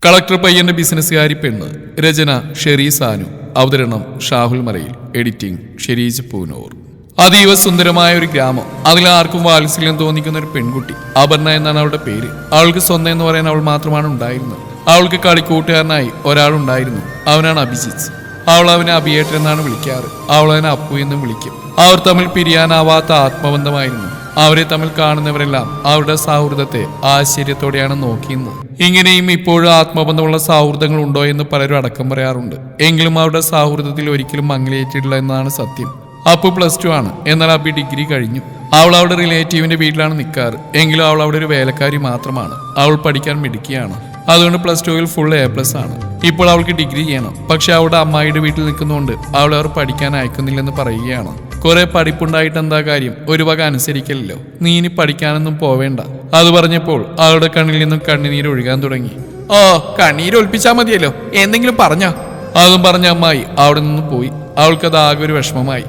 Collector പയ്യന്റെ ബിസിനസ്സുകാരി പെണ്ണ്. രചന Sherry Sanu. അവതരണം ഷാഹുൽ മലയിൽ. എഡിറ്റിംഗ് ഷെരീജ് പൂനൂർ. അതീവ സുന്ദരമായ ഒരു ഗ്രാമം. അതിലാർക്കും വാത്സല്യം തോന്നിക്കുന്ന ഒരു പെൺകുട്ടി. അപർണ എന്നാണ് അവളുടെ പേര്. അവൾക്ക് സ്വന്തം എന്ന് പറയാൻ അവൾ മാത്രമാണ് ഉണ്ടായിരുന്നത്. അവൾക്ക് കളിക്കൂട്ടുകാരനായി ഒരാളുണ്ടായിരുന്നു. അവനാണ് അഭിജിത്ത്. അവൾ അവനെ അഭിയേട്ടൻ എന്നാണ് വിളിക്കാറ്. അവൾ അവനെ അപ്പു എന്നും വിളിക്കും. അവർ തമ്മിൽ പിരിയാനാവാത്ത ആത്മബന്ധമായിരുന്നു. അവരെ തമ്മിൽ കാണുന്നവരെല്ലാം അവരുടെ സൗഹൃദത്തെ ആശ്ചര്യത്തോടെയാണ് നോക്കിയിരുന്നത്. ഇങ്ങനെയും ഇപ്പോഴും ആത്മബന്ധമുള്ള സൗഹൃദങ്ങൾ ഉണ്ടോ എന്ന് പലരും അടക്കം പറയാറുണ്ട്. എങ്കിലും അവരുടെ സൗഹൃദത്തിൽ ഒരിക്കലും മങ്ങലേറ്റിട്ടില്ല എന്നതാണ് സത്യം. അപ്പു +2 ആണ്. എന്നാൽ അബി ഡിഗ്രി കഴിഞ്ഞു. അവൾ അവളുടെ റിലേറ്റീവിന്റെ വീട്ടിലാണ് നിൽക്കാറ്. എങ്കിലും അവൾ അവിടെ ഒരു വേലക്കാരി മാത്രമാണ്. അവൾ പഠിക്കാൻ മിടുക്കിയാണ്. അതുകൊണ്ട് +2 ഫുൾ A+ ആണ്. ഇപ്പോൾ അവൾക്ക് ഡിഗ്രി ചെയ്യണം. പക്ഷെ അവളുടെ അമ്മായിയുടെ വീട്ടിൽ നിൽക്കുന്നതുകൊണ്ട് അവളെ അവർ പഠിക്കാൻ അയക്കുന്നില്ലെന്ന് പറയുകയാണ്. കുറെ പഠിപ്പുണ്ടായിട്ട് എന്താ കാര്യം, ഒരു വക അനുസരിക്കലല്ലോ, നീ ഇനി പഠിക്കാനൊന്നും പോവേണ്ട. അത് പറഞ്ഞപ്പോൾ അവളുടെ കണ്ണിൽ നിന്നും കണ്ണുനീര് ഒഴുകാൻ തുടങ്ങി. ഓ, കണ്ണീര് ഒളിപ്പിച്ചാ മതിയല്ലോ, എന്തെങ്കിലും പറഞ്ഞോ? അതും പറഞ്ഞ അമ്മായി അവിടെ നിന്ന് പോയി. അവൾക്കത് ആകെ ഒരു വിഷമമായി.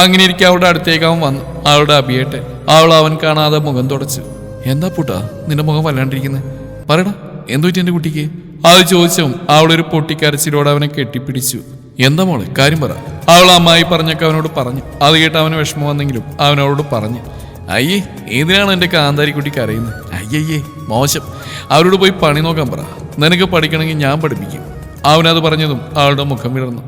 അങ്ങനെ ഇരിക്കെ അവളുടെ അടുത്തേക്ക് അവൻ വന്നു. അവളുടെ അഭിയേട്ടൻ. അവൾ അവൻ കാണാതെ മുഖം തുടച്ചു. എന്താ പൂട്ടാ നിന്റെ മുഖം വല്ലാണ്ടിരിക്കുന്നത്? പറയടാ, എന്തു പറ്റി എന്റെ കുട്ടിക്ക്? അത് ചോദിച്ചും അവളൊരു പൊട്ടിക്കരച്ചിലോടെ അവനെ കെട്ടിപ്പിടിച്ചു. എന്താ മോളെ, കാര്യം പറ. അവൾ അമ്മായി പറഞ്ഞൊക്കെ അവനോട് പറഞ്ഞു. അത് കേട്ട് അവന് വിഷമം വന്നെങ്കിലും അവനോട് പറഞ്ഞു. അയ്യേ, ഏതിനാണ് എന്റെ കാന്താരിക്കുട്ടി കരയുന്നത്? അയ്യയ്യേ, മോശം. അവരോട് പോയി പണി നോക്കാൻ പറ. നിനക്ക് പഠിക്കണമെങ്കിൽ ഞാൻ പഠിപ്പിക്കും. അവനത് പറഞ്ഞതും അവളുടെ മുഖം വിടർന്നു.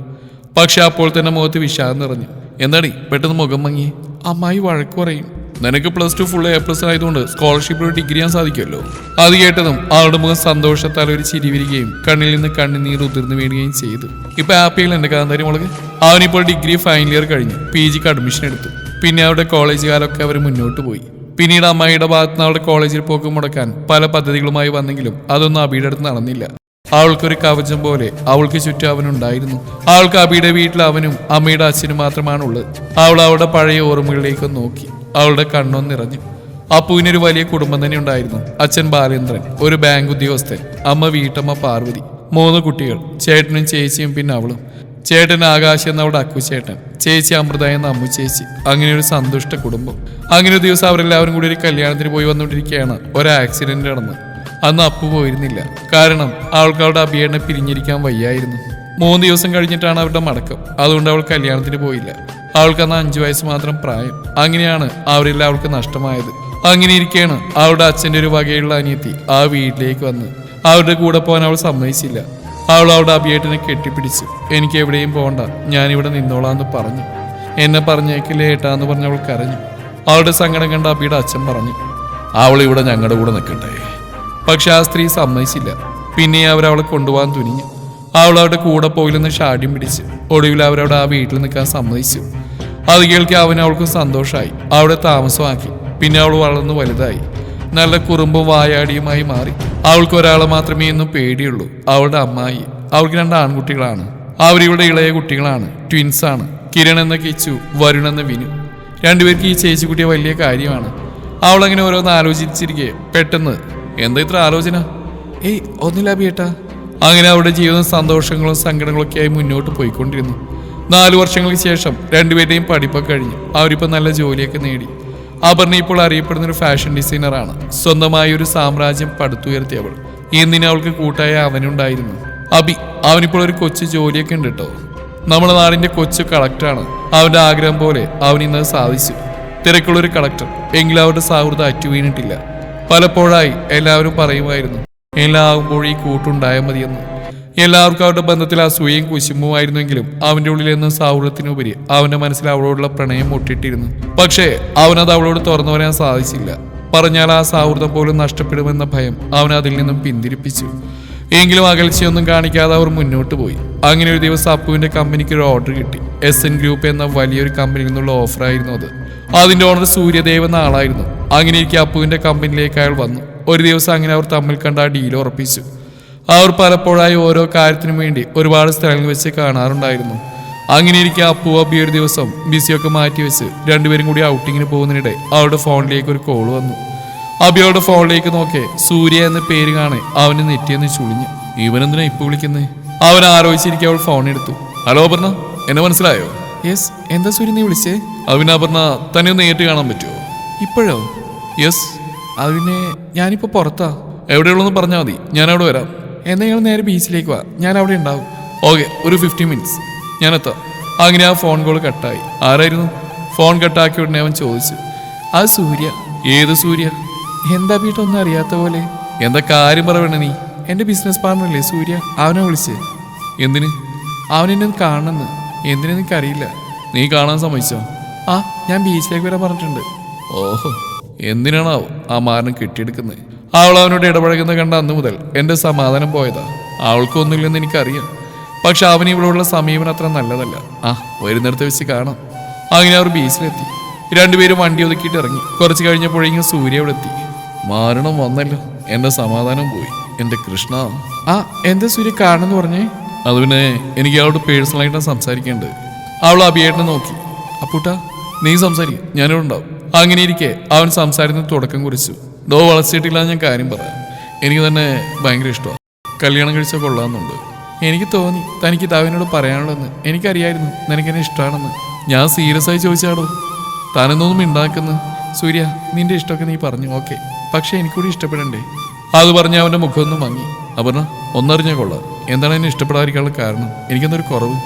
പക്ഷെ അപ്പോൾ തന്നെ മുഖത്ത് വിഷാദം നിറഞ്ഞു. എന്താടി പെട്ടെന്ന് മുഖം മങ്ങി? അമ്മായി വഴക്ക് പറയും. നിനക്ക് +2 ഫുൾ A+ ആയതുകൊണ്ട് സ്കോളർഷിപ്പിൽ ഡിഗ്രി ചെയ്യാൻ സാധിക്കുമല്ലോ. അത് കേട്ടതും അവളുടെ മുഖം സന്തോഷത്താൽ ഒരു ചിരി വിരികയും കണ്ണിൽ നിന്ന് കണ്ണുനീർ ഉതിർന്നു വീഴുകയും ചെയ്തു. ഇപ്പൊ ഹാപ്പിയല്ല എന്റെ കാന്താരി മുളക്. അവനിപ്പോൾ ഡിഗ്രി ഫൈനൽ ഇയർ കഴിഞ്ഞു. PGക്ക് അഡ്മിഷൻ എടുത്തു. പിന്നെ അവരുടെ കോളേജുകാരൊക്കെ അവർ മുന്നോട്ട് പോയി. പിന്നീട് അമ്മായിയുടെ ഭാഗത്ത് നിന്ന് അവളുടെ കോളേജിൽ പോക്ക് മുടക്കാൻ പല പദ്ധതികളുമായി വന്നെങ്കിലും അതൊന്നും അബിയുടെ അടുത്ത് നടന്നില്ല. അവൾക്കൊരു കവചം പോലെ അവൾക്ക് ചുറ്റും അവനുണ്ടായിരുന്നു. അവൾക്ക് അബിയുടെ വീട്ടിൽ അവനും അമ്മയുടെ അച്ഛനും മാത്രമാണുള്ളത്. അവൾ അവളുടെ പഴയ ഓർമ്മകളിലേക്ക് നോക്കി. അവളുടെ കണ്ണൊന്ന് നിറഞ്ഞു. അപ്പുവിനൊരു വലിയ കുടുംബം തന്നെ ഉണ്ടായിരുന്നു. അച്ഛൻ ബാലേന്ദ്രൻ, ഒരു ബാങ്ക് ഉദ്യോഗസ്ഥൻ, അമ്മ വീട്ടമ്മ പാർവതി, 3 കുട്ടികൾ, ചേട്ടനും ചേച്ചിയും പിന്നെ അവളും. ചേട്ടൻ ആകാശ് എന്ന അവളുടെ അക്കു ചേട്ടൻ, ചേച്ചി അമൃത എന്ന അമ്മു ചേച്ചി. അങ്ങനെ ഒരു സന്തുഷ്ട കുടുംബം. അങ്ങനെ ഒരു ദിവസം അവരെല്ലാവരും കൂടി ഒരു കല്യാണത്തിന് പോയി വന്നുകൊണ്ടിരിക്കുകയാണ് ഒരു ആക്സിഡന്റ് നടന്ന്. അന്ന് അപ്പു പോയിരുന്നില്ല. കാരണം അവൾക്ക് അവളുടെ അഭിയേട്ടനെ പിരിഞ്ഞിരിക്കാൻ വയ്യായിരുന്നു. 3 ദിവസം കഴിഞ്ഞിട്ടാണ് അവരുടെ മടക്കം. അതുകൊണ്ട് അവൾ കല്യാണത്തിന് പോയില്ല. അവൾക്കന്ന് 5 വയസ്സ് മാത്രം പ്രായം. അങ്ങനെയാണ് അവരെല്ലാം അവൾക്ക് നഷ്ടമായത്. അങ്ങനെ ഇരിക്കുകയാണ് അവളുടെ അച്ഛൻ്റെ ഒരു വകയുള്ള അനിയത്തി ആ വീട്ടിലേക്ക് വന്ന്. അവരുടെ കൂടെ പോകാൻ അവൾ സമ്മതിച്ചില്ല. അവൾ അവളുടെ അഭിയേട്ടനെ കെട്ടിപ്പിടിച്ചു. എനിക്ക് എവിടെയും പോകണ്ട, ഞാനിവിടെ നിന്നോളാന്ന് പറഞ്ഞു. എന്നെ പറഞ്ഞേക്കില്ലേ ഏട്ടാന്ന് പറഞ്ഞ് അവൾ കരഞ്ഞു. അവളുടെ സങ്കടം കണ്ട അബിയുടെ അച്ഛൻ പറഞ്ഞു, അവൾ ഇവിടെ ഞങ്ങളുടെ കൂടെ നിൽക്കട്ടെ. പക്ഷെ ആ സ്ത്രീ സമ്മതിച്ചില്ല. പിന്നെ അവരവളെ കൊണ്ടുപോകാൻ തുനിഞ്ഞു. അവൾ അവരുടെ കൂടെ പോയില്ലെന്ന് ഷാഠ്യം പിടിച്ച്. ഒടുവിൽ അവരവിടെ ആ വീട്ടിൽ നിൽക്കാൻ സമ്മതിച്ചു. അത് കേൾക്കി അവൾക്ക് സന്തോഷമായി. അവിടെ താമസമാക്കി. പിന്നെ അവൾ വളർന്നു വലുതായി. നല്ല കുറുമ്പും വായാടിയുമായി മാറി. അവൾക്ക് ഒരാളെ മാത്രമേ ഇന്നും പേടിയുള്ളൂ, അവളുടെ അമ്മായി. അവൾക്ക് 2 ആൺകുട്ടികളാണ്. അവരിവിടെ ഇളയ കുട്ടികളാണ്, ട്വിൻസാണ്. കിരൺ എന്ന കിച്ചു, വരുൺ എന്ന വിനു. 2 പേർക്ക് ഈ ചേച്ചിക്കുട്ടിയെ വലിയ കാര്യമാണ്. അവളങ്ങനെ ഓരോന്ന് ആലോചിച്ചിരിക്കെ പെട്ടെന്ന്, എന്താ ഇത്ര ആലോചന? ഏയ് ഒന്നില്ല ബിയേട്ടാ. അങ്ങനെ അവരുടെ ജീവിതം സന്തോഷങ്ങളും സങ്കടങ്ങളൊക്കെ ആയി മുന്നോട്ട് പോയിക്കൊണ്ടിരുന്നു. 4 വർഷങ്ങൾക്ക് ശേഷം 2 പേരുടെയും പഠിപ്പൊക്കെ കഴിഞ്ഞു. അവരിപ്പോൾ നല്ല ജോലിയൊക്കെ നേടി. അപർണ ഇപ്പോൾ അറിയപ്പെടുന്ന ഒരു ഫാഷൻ ഡിസൈനറാണ്. സ്വന്തമായ ഒരു സാമ്രാജ്യം പടുത്തുയർത്തിയവൾ. എന്നിനെ അവൾക്ക് കൂട്ടായ അവനുണ്ടായിരുന്നു അബി. അവനിപ്പോൾ ഒരു കൊച്ചു ജോലിയൊക്കെ ഉണ്ട് കേട്ടോ. നമ്മുടെ നാടിന്റെ കൊച്ചു കളക്ടറാണ്. അവന്റെ ആഗ്രഹം പോലെ അവൻ ഇന്നത് സാധിച്ചു. തിരക്കുള്ളൊരു കളക്ടർ. എങ്കിലും അവരുടെ സൗഹൃദം അറ്റുവീണിട്ടില്ല. പലപ്പോഴായി എല്ലാവരും പറയുമായിരുന്നു, എല്ലാം ആകുമ്പോൾ ഈ കൂട്ടുണ്ടായാൽ മതിയെന്ന്. എല്ലാവർക്കും അവരുടെ ബന്ധത്തിൽ അസൂയയും കുശുമ്പുമായിരുന്നെങ്കിലും അവന്റെ ഉള്ളിൽ നിന്ന് സൗഹൃദത്തിനുപരി അവന്റെ മനസ്സിൽ അവളോടുള്ള പ്രണയം മുട്ടിട്ടിരുന്നു. പക്ഷേ അവനത് അവളോട് തുറന്നു പറയാൻ സാധിച്ചില്ല. പറഞ്ഞാൽ ആ സൗഹൃദം പോലും നഷ്ടപ്പെടുമെന്ന ഭയം അവൻ അതിൽ നിന്നും പിന്തിരിപ്പിച്ചു. എങ്കിലും അകൽച്ചയൊന്നും കാണിക്കാതെ അവർ മുന്നോട്ട് പോയി. അങ്ങനെ ഒരു ദിവസം അപ്പുവിന്റെ കമ്പനിക്ക് ഒരു ഓർഡർ കിട്ടി. SN ഗ്രൂപ്പ് എന്ന വലിയൊരു കമ്പനിയിൽ നിന്നുള്ള ഓഫറായിരുന്നു അത്. അതിന്റെ ഓണർ സൂര്യദേവ് എന്ന ആളായിരുന്നു. അങ്ങനെ ഇരിക്കെ അപ്പുവിന്റെ കമ്പനിയിലേക്ക് അയാൾ വന്നു. ഒരു ദിവസം അങ്ങനെ അവർ തമ്മിൽ കണ്ട ആ ഡീൽ ഉറപ്പിച്ചു. അവർ പലപ്പോഴായി ഓരോ കാര്യത്തിനും വേണ്ടി ഒരുപാട് സ്ഥലങ്ങൾ വെച്ച് കാണാറുണ്ടായിരുന്നു. അങ്ങനെ ഇരിക്കെ അപ്പു അബി ഒരു ദിവസം ബിസിയൊക്കെ മാറ്റിവെച്ച് 2 പേരും കൂടി ഔട്ടിങ്ങിന് പോകുന്നതിനിടെ അവരുടെ ഫോണിലേക്ക് ഒരു കോൾ വന്നു. അബി അവളുടെ ഫോണിലേക്ക് നോക്കെ സൂര്യ എന്ന പേര് കാണെ അവന് നെറ്റിയെന്ന് ചുളിഞ്ഞു. ഇവനെന്തിനാ ഇപ്പൊ വിളിക്കുന്നേ? അവൻ ആലോചിച്ചിരിക്കെ അവൾ ഫോൺ എടുത്തു. ഹലോ അപർണ, എന്നെ മനസ്സിലായോ? യെസ്. എന്താ സൂര്യ നീ വിളിച്ചേ? അവന് അപർണ തന്നെ ഒന്ന് നേരിട്ട് കാണാൻ പറ്റുമോ? ഇപ്പോഴോ? യെസ്. അതിനെ ഞാനിപ്പോ പുറത്താ. എവിടെയുള്ളൂന്ന് പറഞ്ഞാൽ മതി, ഞാൻ അവിടെ വരാം. എന്തെങ്കിലും നേരെ ബീച്ചിലേക്ക് വാ, ഞാൻ അവിടെ ഉണ്ടാവും. ഓക്കെ, ഒരു 15 മിനിറ്റ്സ് ഞാനെത്താം. അങ്ങനെ ആ ഫോൺ കോൾ കട്ടായി. ആരായിരുന്നു? ഫോൺ കട്ടാക്കി ഉടനെ അവൻ ചോദിച്ചു. അത് സൂര്യ. ഏത് സൂര്യ? എന്താ വീട്ടൊന്നും അറിയാത്ത പോലെ. എന്താ കാര്യം പറയണ നീ? എൻ്റെ ബിസിനസ് പാർട്ണറല്ലേ സൂര്യ, അവനെ വിളിച്ച്. എന്തിന്? അവനെന്നെ കാണണമെന്ന്. എന്തിനെന്ന് എനിക്കറിയില്ല. നീ കാണാൻ സമ്മതിച്ചോ? ആ, ഞാൻ ബീച്ചിലേക്ക് വരാൻ പറഞ്ഞിട്ടുണ്ട്. ഓഹോ, എന്തിനാണാവോ ആ മാറിനെ കെട്ടിയെടുക്കുന്നത്? അവൾ അവനോട് ഇടപഴകുന്ന കണ്ട അന്ന് മുതൽ എൻ്റെ സമാധാനം പോയതാ. അവൾക്കൊന്നുമില്ലെന്ന് എനിക്കറിയാം. പക്ഷെ അവന് ഇവിടെയുള്ള സമീപനം അത്ര നല്ലതല്ല. ആ, വരുന്നിടത്ത് വെച്ച് കാണാം. അങ്ങനെ അവർ ബീച്ചിലെത്തി. രണ്ടുപേരും വണ്ടി ഒതുക്കിയിട്ട് ഇറങ്ങി. കുറച്ച് കഴിഞ്ഞപ്പോഴേക്കും സൂര്യ ഇവിടെ എത്തി. മാരണം വന്നല്ലോ, എൻ്റെ സമാധാനം പോയി. എൻ്റെ കൃഷ്ണ. ആ, എന്താ സൂര്യ കാണുമെന്ന് പറഞ്ഞേ? അത് പിന്നെ എനിക്ക് അവളോട് പേഴ്സണലായിട്ട് സംസാരിക്കേണ്ടത്. അവൾ അഭിയേട്ടനെ നോക്കി. അപ്പൂട്ടാ, നീ സംസാരിക്കും, ഞാനിവിടെ ഉണ്ടാവും. അങ്ങനെ ഇരിക്കെ അവൻ സംസാരത്തിന് തുടക്കം കുറിച്ചു. ഡോ വളച്ചിട്ടില്ല, ഞാൻ കാര്യം പറയാം. എനിക്ക് തന്നെ ഭയങ്കര ഇഷ്ടമാണ്. കല്യാണം കഴിച്ചാൽ കൊള്ളാമെന്നുണ്ട്. എനിക്ക് തോന്നി തനിക്ക് താവിനോട് പറയാനുള്ളതെന്ന്. എനിക്കറിയായിരുന്നു നിനക്കെന്നെ ഇഷ്ടമാണെന്ന്. ഞാൻ സീരിയസ് ആയി ചോദിച്ചാടോ. താനെന്നൊന്നും ഉണ്ടാക്കുന്നു. സൂര്യ, നിന്റെ ഇഷ്ടമൊക്കെ നീ പറഞ്ഞു, ഓക്കെ. പക്ഷെ എനിക്കൂടി ഇഷ്ടപ്പെടണ്ടേ? അത് പറഞ്ഞ് അവൻ്റെ മുഖമൊന്നും മങ്ങി. അപർണ, ഒന്നറിഞ്ഞാൽ കൊള്ളാം. എന്താണ് എന്നെ ഇഷ്ടപ്പെടാതിരിക്കാനുള്ള കാരണം? എനിക്കെന്തൊരു കുറവ്?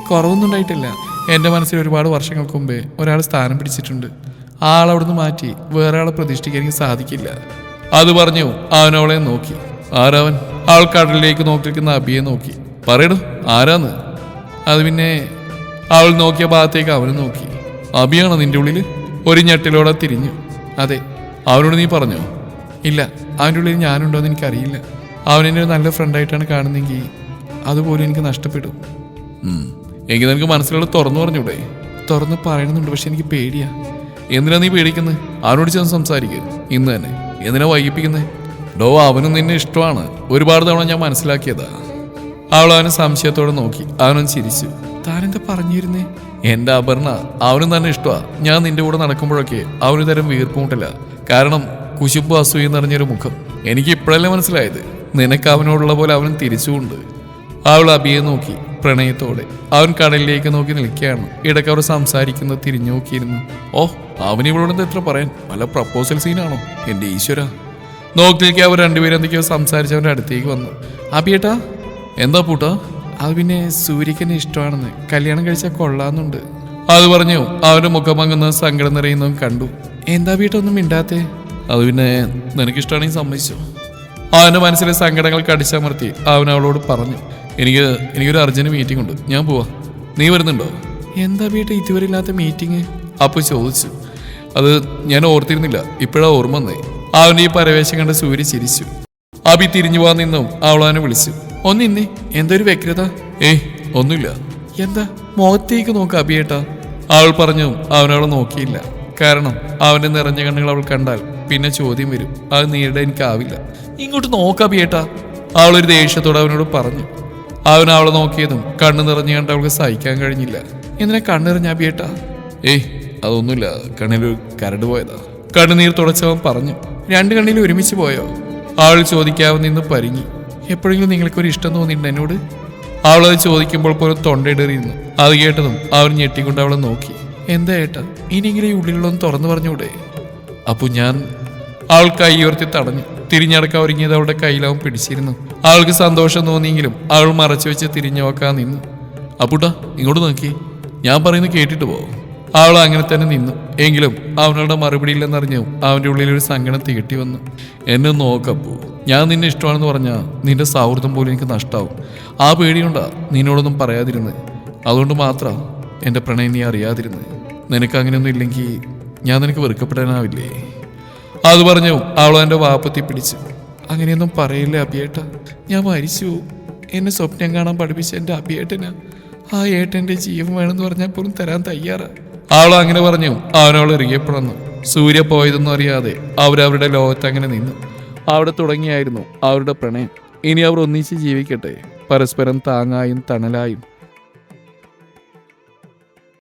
കുറവൊന്നും ഉണ്ടായിട്ടില്ല. എൻ്റെ മനസ്സിൽ ഒരുപാട് വർഷങ്ങൾക്ക് മുമ്പേ ഒരാൾ സ്ഥാനം പിടിച്ചിട്ടുണ്ട്. ആ ആളവിടുന്ന് മാറ്റി വേറെ ആളെ പ്രതിഷ്ഠിക്കാൻ എനിക്ക് സാധിക്കില്ല. അത് പറഞ്ഞു അവനവളെ നോക്കി. ആരാവൻ? ആൾ കടലിലേക്ക് നോക്കിയിരിക്കുന്ന അബിയെ നോക്കി. പറയടോ, ആരാന്ന്? അത് പിന്നെ അവൾ നോക്കിയ ഭാഗത്തേക്ക് അവനും നോക്കി. അബിയാണോ നിന്റെ ഉള്ളിൽ? ഒരു ഞെട്ടിലോടെ തിരിഞ്ഞു. അതെ. അവനോട് നീ പറഞ്ഞോ? ഇല്ല, അവൻ്റെ ഉള്ളിൽ ഞാനുണ്ടോ എന്ന് എനിക്കറിയില്ല. അവനെന്നെ ഒരു നല്ല ഫ്രണ്ടായിട്ടാണ് കാണുന്നെങ്കിൽ അതുപോലും എനിക്ക് നഷ്ടപ്പെടും. എങ്കിൽ നിനക്ക് മനസ്സിലുള്ള തുറന്നു പറഞ്ഞൂടെ? തുറന്ന് പറയണമെന്നുണ്ട്, പക്ഷെ എനിക്ക് പേടിയാ. എന്തിനാ നീ പേടിക്കുന്നത്? അവനോട് ചെന്ന് സംസാരിക്കുക ഇന്ന് തന്നെ. എന്തിനാ വൈകിപ്പിക്കുന്നത്? ഡോ, അവനും നിന്നെ ഇഷ്ടമാണ്. ഒരുപാട് തവണ ഞാൻ മനസ്സിലാക്കിയതാ. അവൾ അവനെ സംശയത്തോടെ നോക്കി. അവനും ചിരിച്ചു. താനെന്താ പറഞ്ഞിരുന്നേ? എൻ്റെ അപർണ, അവനും തന്നെ ഇഷ്ടമാ. ഞാൻ നിന്റെ കൂടെ നടക്കുമ്പോഴൊക്കെ അവന് തരം വീർപ്പുമുട്ടില്ല. കാരണം കുശുമ്പ് അസൂയ നിറഞ്ഞൊരു മുഖം. എനിക്ക് ഇപ്പോഴല്ലേ മനസ്സിലായത്. നിനക്ക് അവനോടുള്ള പോലെ അവനും തിരിച്ചുകൊണ്ട്. അവൾ അബിയെ നോക്കി പ്രണയത്തോടെ. അവൻ കടലിലേക്ക് നോക്കി നിൽക്കുകയാണ്. ഇടയ്ക്ക് അവർ സംസാരിക്കുന്നത് തിരിഞ്ഞു നോക്കിയിരുന്നു. ഓ, അവനിവളോട് എത്ര പറയാൻ? വല്ല പ്രപ്പോസൽ സീനാണോ? എൻ്റെ ഈശ്വര. നോക്കിലേക്ക് അവർ രണ്ടുപേരും എന്തൊക്കെയോ സംസാരിച്ച് അവൻ്റെ അടുത്തേക്ക് വന്നു. അബിയേട്ടാ. എന്താ പൂട്ടാ? അത് പിന്നെ സൂര്യക്കെന്നെ ഇഷ്ടമാണെന്ന്. കല്യാണം കഴിച്ചാൽ കൊള്ളാമെന്നുണ്ട്. അത് പറഞ്ഞു അവൻ്റെ മുഖം മങ്ങുന്നതും സങ്കടം നിറയുന്നതും കണ്ടു. എന്താ വീട്ടൊന്നും മിണ്ടാത്തേ? അത് പിന്നെ നിനക്കിഷ്ടമാണെങ്കിൽ സമ്മതിച്ചോ? അവൻ്റെ മനസ്സിലെ സങ്കടങ്ങൾ കടിച്ചമർത്തി അവൻ അവളോട് പറഞ്ഞു. എനിക്കൊരു അർജന്റ് മീറ്റിംഗ് ഉണ്ട്, ഞാൻ പോവാ. നീ വരുന്നുണ്ടോ? എന്താ വീട്ടിൽ ഇതുവരെ ഇല്ലാത്ത മീറ്റിംഗ്? അപ്പു ചോദിച്ചു. അത് ഞാൻ ഓർത്തിരുന്നില്ല, ഇപ്പോഴാ ഓർമ്മ വന്നേ. അവൻ്റെ ഈ പരവേശം കണ്ട് സൂര്യ ചിരിച്ചു. അബി തിരിഞ്ഞു പോകാൻ നിന്നും അവൾ അവനെ വിളിച്ചു. ഒന്നിന്നേ, എന്തൊരു വ്യഗ്രത? ഒന്നുമില്ല. എന്താ മുഖത്തേക്ക് നോക്ക അബിയേട്ടാ? അവൾ പറഞ്ഞു. അവനവളെ നോക്കിയില്ല. കാരണം അവൻ്റെ നിറഞ്ഞ കണ്ണുകൾ അവൾ കണ്ടാൽ പിന്നെ ചോദ്യം വരും. അത് നേരിടാൻ എനിക്കാവില്ല. ഇങ്ങോട്ട് നോക്ക അബിയേട്ടാ, അവളൊരു ദേഷ്യത്തോടെ അവനോട് പറഞ്ഞു. അവൻ അവളെ നോക്കിയതും കണ്ണു നിറഞ്ഞു കണ്ട് അവൾക്ക് സഹിക്കാൻ കഴിഞ്ഞില്ല. എന്തിനാ കണ്ണിറഞ്ഞ അബിയേട്ടാ? അതൊന്നുമില്ല, കണ്ണിലൊരു കരട് പോയതാ. കണ്ണുനീർ തുടച്ചവൻ പറഞ്ഞു. രണ്ട് കണ്ണിൽ ഒരുമിച്ച് പോയോ? അവൾ ചോദിക്കാതെ നിന്ന് പരിങ്ങി. എപ്പോഴെങ്കിലും നിങ്ങൾക്കൊരു ഇഷ്ടം തോന്നിയിട്ടുണ്ട് എന്നോട്? അവളത് ചോദിക്കുമ്പോൾ പോലും തൊണ്ടയിടറിയിരുന്നു. അത് കേട്ടതും അവൻ ഞെട്ടിക്കൊണ്ട് അവളെ നോക്കി. എന്താ ഏട്ടാ, ഇനിയെങ്കിലും ഈ ഉള്ളിലുള്ളൊന്ന് തുറന്നു പറഞ്ഞൂടെ? അപ്പു ഞാൻ. അവൾ കൈ ഉയർത്തി തടഞ്ഞു. തിരിഞ്ഞടക്കാൻ ഒരുങ്ങിയത് അവളുടെ കയ്യിലാവും പിടിച്ചിരുന്നു. അവൾക്ക് സന്തോഷം തോന്നിയെങ്കിലും അവൾ മറച്ചു വെച്ച് തിരിഞ്ഞു നോക്കാൻ നിന്നു. അപ്പൂട്ടാ, ഇങ്ങോട്ട് നോക്കി, ഞാൻ പറയുന്നത് കേട്ടിട്ട് പോ. അവൾ അങ്ങനെ തന്നെ നിന്നു. എങ്കിലും അവനോട് മറുപടിയില്ലെന്നറിഞ്ഞു അവൻ്റെ ഉള്ളിലൊരു സങ്കടം തികട്ടി വന്നു. എന്നെ നോക്കപ്പോ, ഞാൻ നിന്നെ ഇഷ്ടമാണെന്ന് പറഞ്ഞാൽ നിന്റെ സൗഹൃദം പോലും എനിക്ക് നഷ്ടാവും. ആ പേടിയുണ്ടാ നിന്നോടൊന്നും പറയാതിരുന്നത്. അതുകൊണ്ട് മാത്രം എൻ്റെ പ്രണയം നീ അറിയാതിരുന്നത്. നിനക്ക് അങ്ങനെയൊന്നും ഇല്ലെങ്കിൽ ഞാൻ നിനക്ക് വെറുക്കപ്പെടാനാവില്ലേ? അത് പറഞ്ഞു അവൾ എൻ്റെ വാപ്പത്തി പിടിച്ചു. അങ്ങനെയൊന്നും പറയില്ലേ അബിയേട്ട, ഞാൻ മരിച്ചു. എന്നെ സ്വപ്നം കാണാൻ പഠിപ്പിച്ച എൻ്റെ അബിയേട്ടനാ. ആ ഏട്ടൻ്റെ ജീവൻ വേണമെന്ന് പറഞ്ഞാൽ പോലും തരാൻ തയ്യാറാ. അവൾ അങ്ങനെ പറഞ്ഞു. അവനവൾ ഇറുകിയപ്പെടുന്നു. സൂര്യ പോയതൊന്നും അറിയാതെ അവരവരുടെ ലോകത്ത് അങ്ങനെ നിന്നു. അവിടെ തുടങ്ങിയായിരുന്നു അവരുടെ പ്രണയം. ഇനി അവർ ഒന്നിച്ച് ജീവിക്കട്ടെ, പരസ്പരം താങ്ങായും തണലായും.